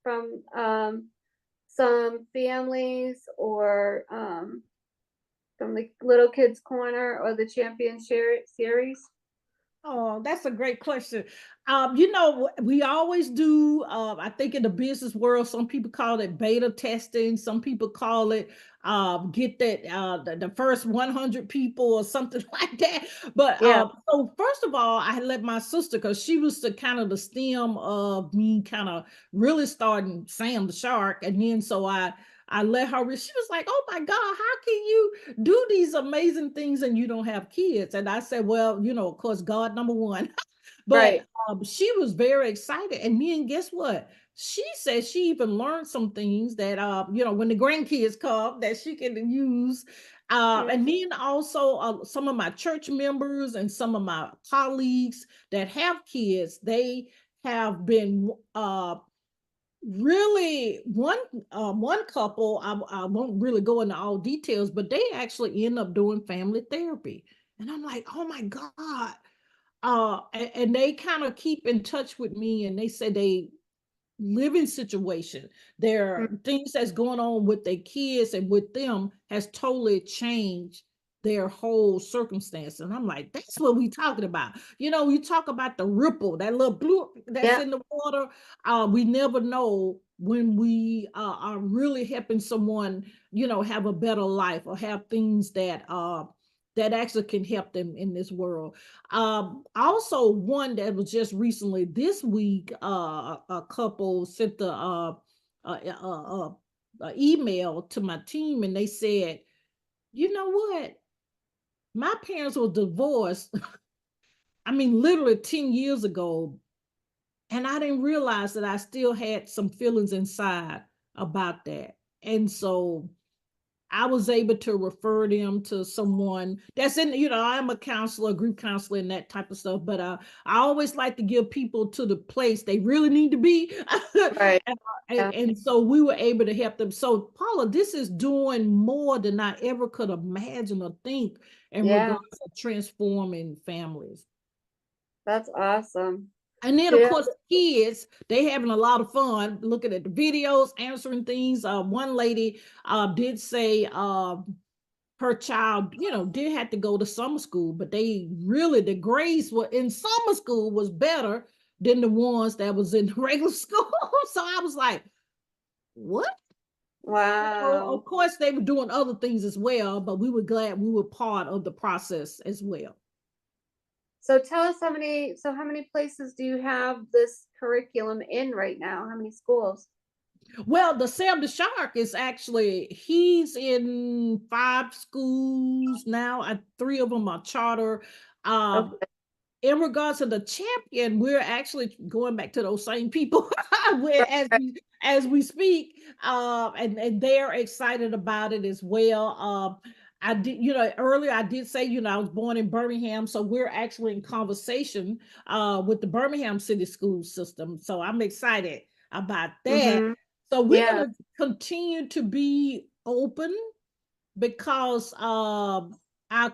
from some families, or from the Little Kids Corner or the Champion Series. Oh, that's a great question. We always do. I think in the business world, some people call it beta testing. Some people call it get that the first 100 people or something like that. But Yeah, so first of all, I had let my sister, because she was the kind of the stem of me kind of really starting Sam the Shark, and then so I let her. She was like, "Oh my God, how can you do these amazing things and you don't have kids?" And I said, "Well, of course, God number one." But right. she was very excited. And then guess what? She said she even learned some things that when the grandkids come, that she can use. And Mhm. then also some of my church members and some of my colleagues that have kids, they have been really one couple. I won't really go into all details, but they actually end up doing family therapy, and I'm like, oh my God. And they kind of keep in touch with me, and they say they living situation. There Mm, are things that's going on with their kids and with them has totally changed their whole circumstance. And I'm like, that's what we talking about. We talk about the ripple, that little blue that's yeah, in the water. We never know when we are really helping someone, have a better life or have things that actually can help them in this world. Also one that was just recently this week, a couple sent the email to my team, and they said, you know what? My parents were divorced. I mean, literally 10 years ago, and I didn't realize that I still had some feelings inside about that. And so I was able to refer them to someone that's in, I'm a counselor, group counselor, and that type of stuff. But I always like to give people to the place they really need to be. Right. and, Yeah. and so we were able to help them. So, Paula, this is doing more than I ever could imagine or think in Yeah. regards to transforming families. That's awesome. And then, of Yeah. course, kids, they having a lot of fun looking at the videos, answering things. One lady did say her child, did have to go to summer school, but the grades were in summer school was better than the ones that was in regular school. So I was like, what? Wow. Of course, they were doing other things as well, but we were glad we were part of the process as well. So tell us how many places do you have this curriculum in right now? How many schools? Well, the Sam the Shark is actually he's in 5 schools now. Three of them are charter. Um, Okay. in regards to the champion, we're actually going back to those same people where Right, right. as we speak, and they're excited about it as well. I did, earlier I did say, I was born in Birmingham, so we're actually in conversation with the Birmingham City School System. So I'm excited about that. Mm-hmm. So we're Yeah. gonna continue to be open because our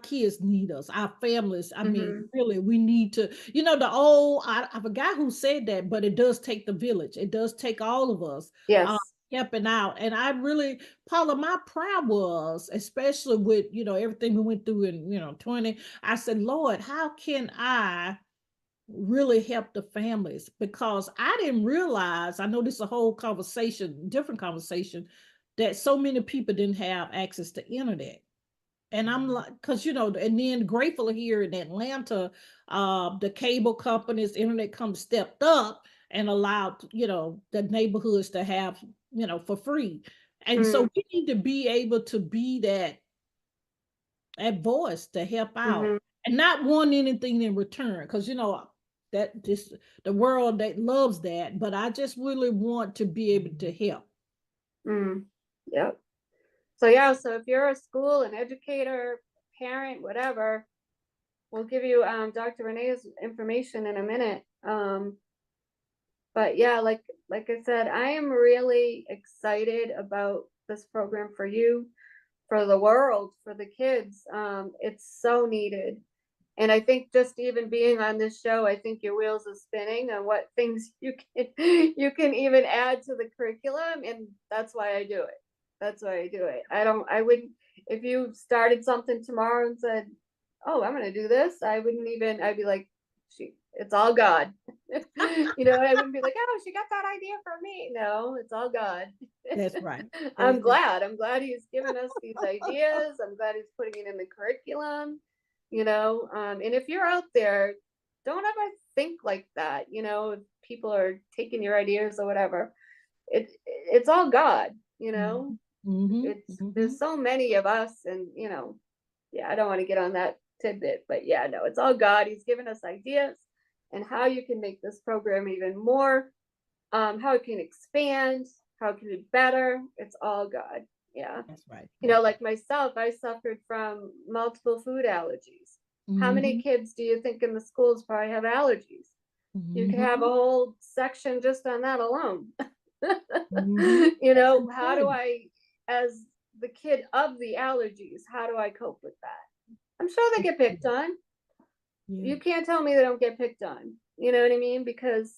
kids need us, our families. I mean, Mm-hmm. really, we need to, the old, I forgot who said that, but it does take the village. It does take all of us Yes. helping out. And I really, Paula, my prayer was, especially with, everything we went through in, 20, I said, Lord, how can I really help the families? Because I didn't realize, I know this is a whole conversation, different conversation, that so many people didn't have access to internet. And I'm like, because and then grateful here in Atlanta, the cable companies, internet companies stepped up and allowed, the neighborhoods to have, for free. And so Mm-hmm. we need to be able to be that voice to help out Mm-hmm. and not want anything in return. Because that just the world that loves that, but I just really want to be able to help. Mm. Yep. So yeah, so if you're a school, an educator, parent, whatever, we'll give you Dr. Renee's information in a minute. But yeah, like I said, I am really excited about this program for you, for the world, for the kids. It's so needed. And I think just even being on this show, I think your wheels are spinning on what things you can even add to the curriculum, and that's why I do it. That's why I do it. I wouldn't, if you started something tomorrow and said, "Oh, I'm gonna do this," I wouldn't even. I'd be like, it's all God." I wouldn't be like, "Oh, she got that idea from me." No, it's all God. That's right. I'm That's right. glad. I'm glad he's given us these ideas. I'm glad he's putting it in the curriculum. And if you're out there, don't ever think like that. If people are taking your ideas or whatever, it's all God. Mm-hmm. It's Mm-hmm. there's so many of us, and yeah, I don't want to get on that tidbit, but yeah, no, it's all God. He's given us ideas and how you can make this program even more, how it can expand, how it can be better. It's all God. Yeah. That's right. That's right. Like myself, I suffered from multiple food allergies. How many Mm-hmm. kids do you think in the schools probably have allergies? You could have a Mm-hmm. whole section just on that alone. Mm-hmm. That's How do important. I, as the kid of the allergies, how do I cope with that? I'm sure they get picked on. Yeah. You can't tell me they don't get picked on. You know what I mean? Because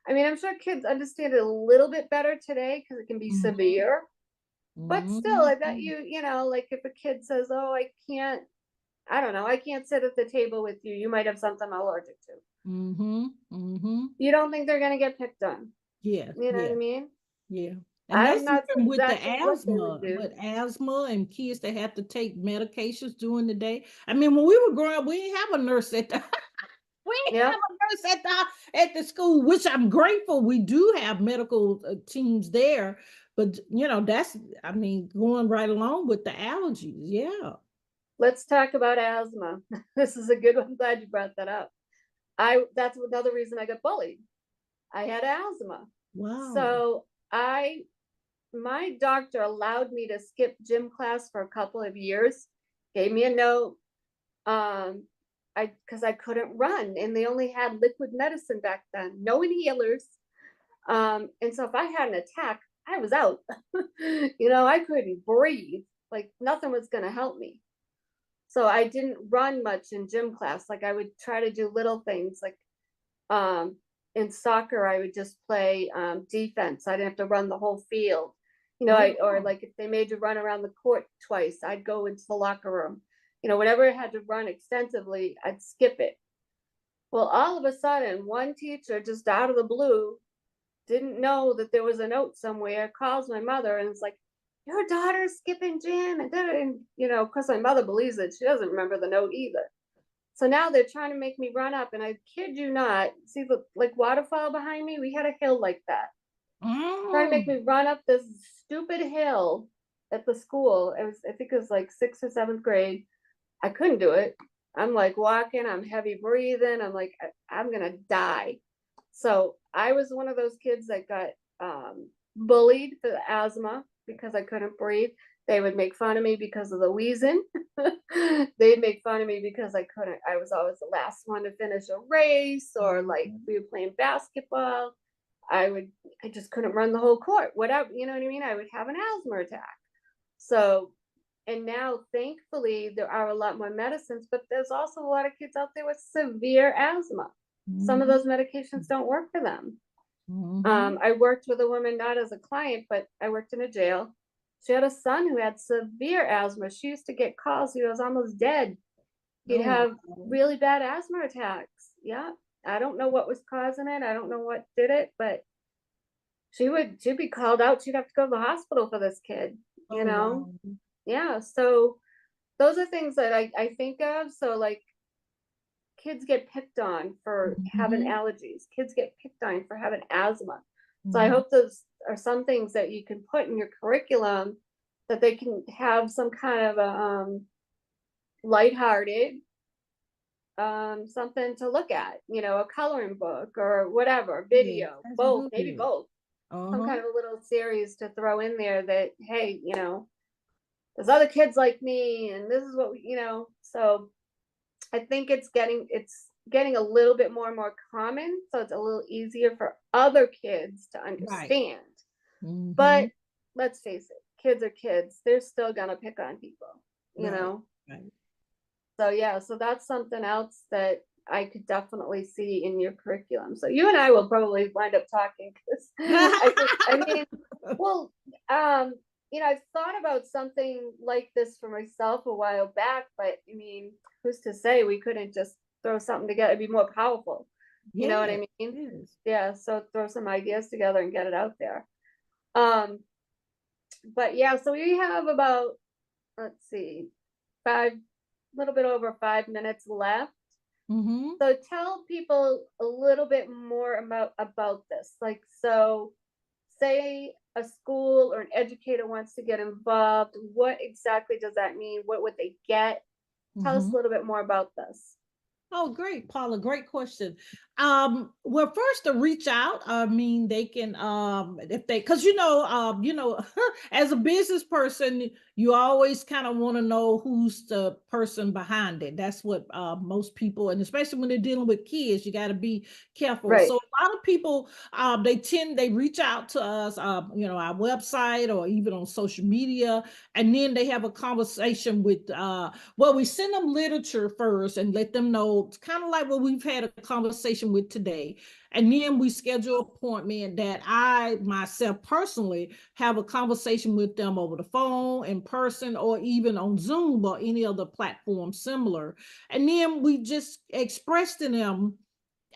I'm sure kids understand it a little bit better today because it can be Mm-hmm. severe. But still, I bet Mm-hmm. like if a kid says, "Oh, I don't know, I can't sit at the table with you," you might have something I'm allergic to. Mm-hmm. Mm-hmm. You don't think they're going to get picked on. Yeah. You know what Yeah. I mean? Yeah. And I'm that's not even with the exactly what they would do. asthma and kids that have to take medications during the day. I mean, when we were growing up, we didn't have a nurse at the we didn't have Yep. a nurse at the school, which I'm grateful we do have medical teams there. But that's going right along with the allergies. Yeah. Let's talk about asthma. This is a good one. I'm glad you brought that up. That's another reason I got bullied. I had asthma. Wow. So I my doctor allowed me to skip gym class for a couple of years, gave me a note. Because I couldn't run, and they only had liquid medicine back then, no inhalers. And so if I had an attack, I was out. I couldn't breathe. Like nothing was going to help me. So I didn't run much in gym class. Like I would try to do little things like um, in soccer, I would just play defense. I didn't have to run the whole field. Oh, Or like if they made you run around the court twice, I'd go into the locker room. Whenever I had to run extensively, I'd skip it. Well, all of a sudden, one teacher just out of the blue didn't know that there was a note somewhere, calls my mother and it's like, your daughter's skipping gym. And because my mother believes it, she doesn't remember the note either. So now they're trying to make me run up, and I kid you not, see the like waterfall behind me? We had a hill like that. Trying to make me run up this stupid hill at the school. I think it was like sixth or seventh grade. I couldn't do it. I'm like walking, I'm heavy breathing. I'm like, I'm gonna die. So I was one of those kids that got bullied for the asthma because I couldn't breathe. They would make fun of me because of the wheezing. They'd make fun of me because I was always the last one to finish a race, or like we were playing basketball. I just couldn't run the whole court. Whatever, you know what I mean? I would have an asthma attack. So, and now thankfully there are a lot more medicines, but there's also a lot of kids out there with severe asthma. Some of those medications don't work for them. I worked with a woman, not as a client, but I worked in a jail. She had a son who had severe asthma. She used to get calls. He was almost dead. He'd have really bad asthma attacks. Yeah. I don't know what was causing it. I don't know what did it, but she'd be called out. She'd have to go to the hospital for this kid, you know? wow. Yeah. So those are things that I think of. So like kids get picked on for having allergies. Kids get picked on for having asthma. So I hope those are some things that you can put in your curriculum that they can have some kind of a lighthearted something to look at, a coloring book or whatever, Yes, video, that's both, maybe good. both. Some Uh-huh. kind of a little series to throw in there that, hey, there's other kids like me and this is what so I think it's getting a little bit more and more common, so it's a little easier for other kids to Right. understand. Mm-hmm. But let's face it, kids are kids. They're still gonna pick on people, you Right. know. Right. So yeah, so that's something else that I could definitely see in your curriculum. So you and I will probably wind up talking because I mean, well, I've thought about something like this for myself a while back, but I mean, who's to say we couldn't just throw something together, be more powerful? You know what Yes. I mean? Yes. Yeah, so throw some ideas together and get it out there. Um, but yeah, so we have about, let's see, a little bit over 5 minutes left. Mm-hmm. So tell people a little bit more about this. Like, so say a school or an educator wants to get involved. What exactly does that mean? What would they get? Tell us Mm-hmm. a little bit more about this. Oh, great, Paula. Great question. Well, first to reach out, I mean, they can, if they, because as a business person, you always kind of want to know who's the person behind it. That's what most people, and especially when they're dealing with kids, you got to be careful. Right. So a lot of people, they reach out to us, our website or even on social media, and then they have a conversation with well, we send them literature first and let them know. It's kind of like what we've had a conversation with today. And then we schedule an appointment that I myself personally have a conversation with them over the phone, in person, or even on Zoom or any other platform similar. And then we just express to them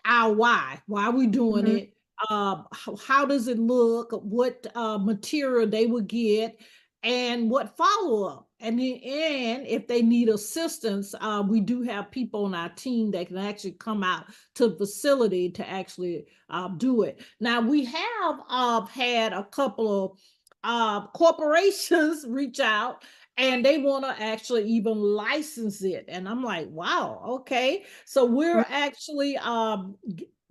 our why we doing Mhm. it, how does it look, what material they would get, and what follow-up. And if they need assistance, we do have people on our team that can actually come out to the facility to actually do it. Now we have had a couple of corporations reach out, and they want to actually even license it, and I'm like, wow, okay. So we're actually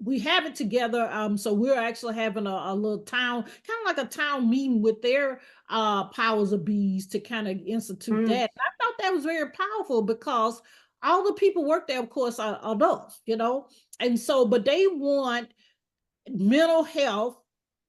we have it together. So we're actually having a little town, kind of like a town meeting with their powers of bees to kind of institute Mm, that. And I thought that was very powerful because all the people work there, of course, are adults, and so, but they want mental health.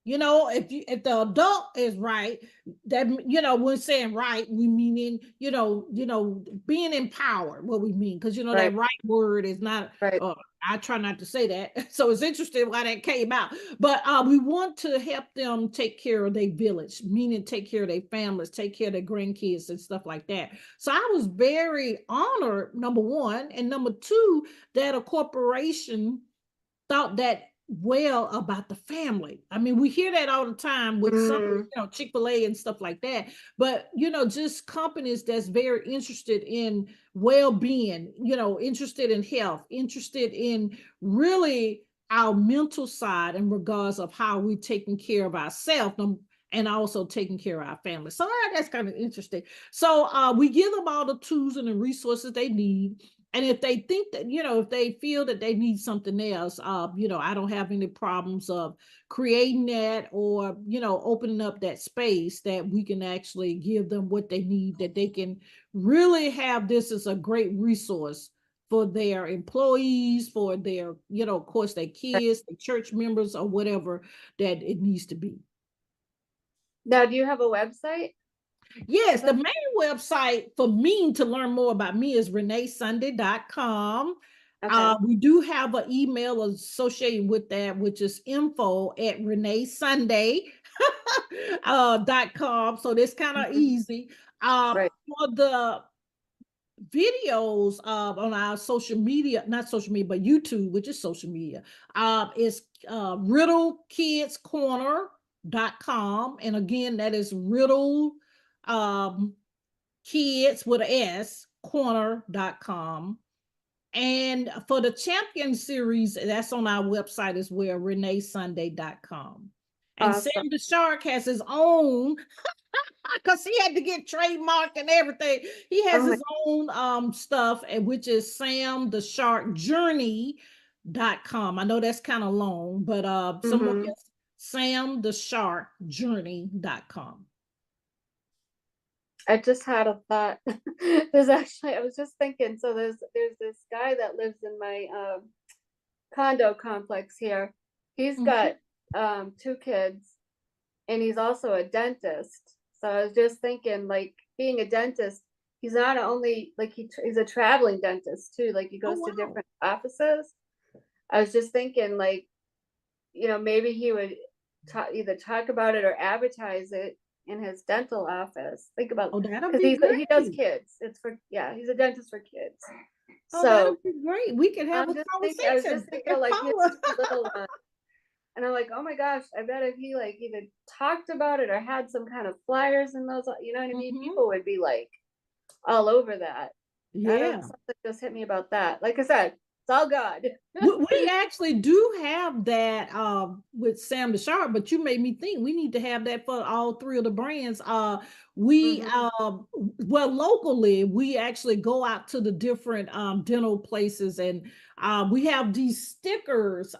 If the adult is right, that, we're saying right, we meaning, being empowered, what we mean, because right, that right word is not, right. I try not to say that. So it's interesting why that came out. But we want to help them take care of their village, meaning take care of their families, take care of their grandkids and stuff like that. So I was very honored, number one, and number two, that a corporation thought that well about the family. I mean, we hear that all the time with some, Mm, Chick-fil-A and stuff like that. But, just companies that's very interested in well-being, interested in health, interested in really our mental side in regards of how we're taking care of ourselves and also taking care of our family. So that's kind of interesting. So we give them all the tools and the resources they need. And if they think that, if they feel that they need something else, I don't have any problems of creating that or, opening up that space that we can actually give them what they need, that they can really have this as a great resource for their employees, for their, of course, their right. kids, the church members, or whatever that it needs to be. Now, do you have a website? Yes, the But main website for me to learn more about me is reneesunday.com. okay. We do have an email associated with that, which is info@reneesunday.com. So that's kind of Mhm. easy. Right. For the videos on our social media, not social media, but YouTube, which is social media, is riddlekidscorner.com. And again, that is riddle um, kids with a S corner.com. And for the champion series, that's on our website as well, reneesunday.com. And Sam Awesome. the Shark has his own, because he had to get trademarked and everything. He has Oh my. his own stuff, and which is Sam the Shark Journey.com. I know that's kind of long, but someone Mm-hmm. else, Sam the Shark Journey.com. I just had a thought. I was just thinking, so there's this guy that lives in my condo complex here. He's Mhm. got two kids and he's also a dentist. So I was just thinking, like, being a dentist, he's not only like he's a traveling dentist too, like he Oh, goes to wow. different offices. I was just thinking, like, maybe he would either talk about it or advertise it in his dental office. Think about, Oh, that'll because be he does great. kids. It's for, yeah, he's a dentist for kids. Oh, that'll So be great. We can have a I was just conversation thinking with of like his Paula. two little ones. And I'm like, oh my gosh, I bet if he like either talked about it or had some kind of flyers in those, you know what I mean? Mhm. People would be like all over that. I don't, Yeah. something just hit me about that. Like I said, it's all God. We actually do have that with Sam the Sharp, but you made me think we need to have that for all three of the brands. We Hmm. well, locally we actually go out to the different dental places, and we have these stickers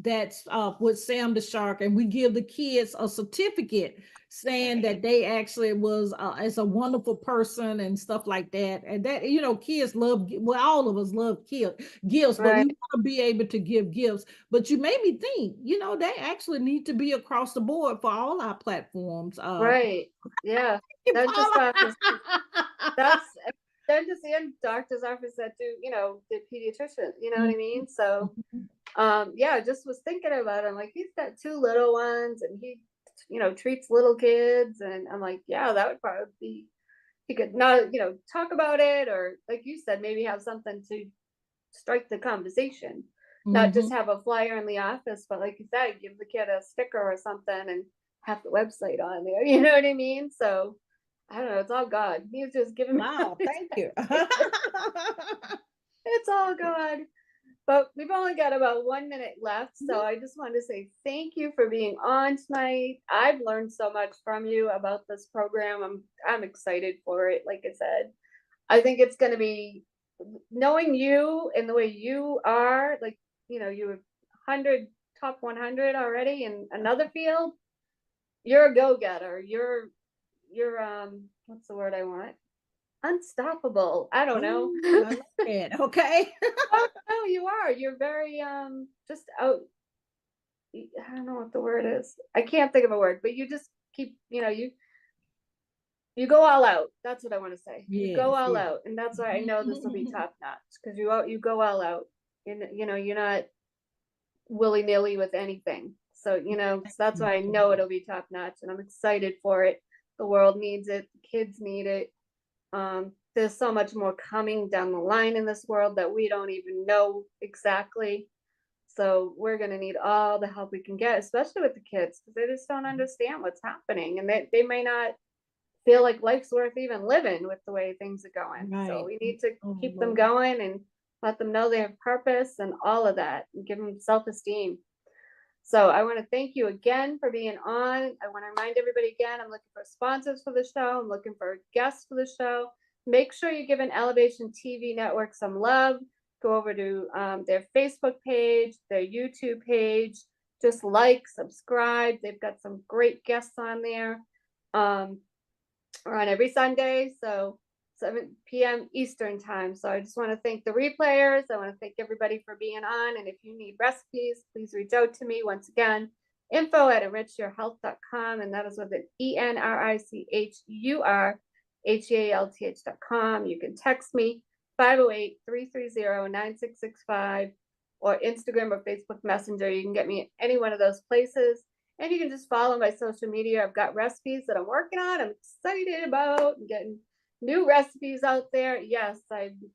that's with Sam the Shark, and we give the kids a certificate saying that they actually was as a wonderful person and stuff like that. And that, kids love, well, all of us love gifts, but we Right, want to be able to give gifts. But you made me think, they actually need to be across the board for all our platforms. right. Yeah. Dentist Paula. office. That's dentist and doctor's office that do, the pediatrician, you know what I mean? So yeah, I just was thinking about him. Like he's got two little ones and he, treats little kids. And I'm like, yeah, that would probably be, he could not, talk about it or like you said, maybe have something to strike the conversation. Not just Mhm. have a flyer in the office, but like you said, give the kid a sticker or something and have the website on there. You know what I mean? So I don't know, it's all God. He's just giving me Wow, thank you. it's all God. But we've only got about 1 minute left. So I just wanted to say thank you for being on tonight. I've learned so much from you about this program. I'm excited for it. Like I said, I think it's going to be knowing you and the way you are, like, you were top 100 already in another field, you're a go-getter. You're what's the word I want? Unstoppable. I don't know. Ooh, I like it. Okay. Oh, no, you are. You're very just out. I don't know what the word is. I can't think of a word, but you just keep, you go all out. That's what I want to say. You go Yes, all yes. out, and that's why I know this will be top notch because you go all out. And you're not willy-nilly with anything. So, so that's why I know it'll be top notch, and I'm excited for it. The world needs it. The kids need it. There's so much more coming down the line in this world that we don't even know exactly. So we're going to need all the help we can get, especially with the kids, because they just don't understand what's happening. And they may not feel like life's worth even living with the way things are going. Right. So we need to Oh, keep them Lord. going and let them know they have purpose and all of that, and give them self-esteem. So I want to thank you again for being on. I want to remind everybody again, I'm looking for sponsors for the show. I'm looking for guests for the show. Make sure you give an Elevation TV network some love. Go over to their Facebook page, their YouTube page. Just like, subscribe. They've got some great guests on there. We're on every Sunday, so 7 p.m. Eastern time. So I just want to thank the replayers. I want to thank everybody for being on. And if you need recipes, please reach out to me. Once again, info@enrichyourhealth.com. And that is with an ENRICHURHEALTH.com. You can text me 508-330-9665 or Instagram or Facebook Messenger. You can get me at any one of those places. And you can just follow my social media. I've got recipes that I'm working on. I'm excited about getting new recipes out there. Yes, I'm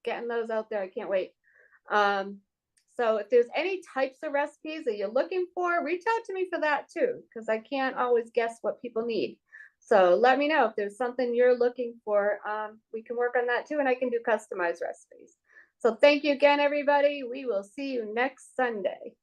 getting those out there. I can't wait. So if there's any types of recipes that you're looking for, reach out to me for that too, because I can't always guess what people need. So let me know if there's something you're looking for. We can work on that too, and I can do customized recipes. So thank you again, everybody. We will see you next Sunday.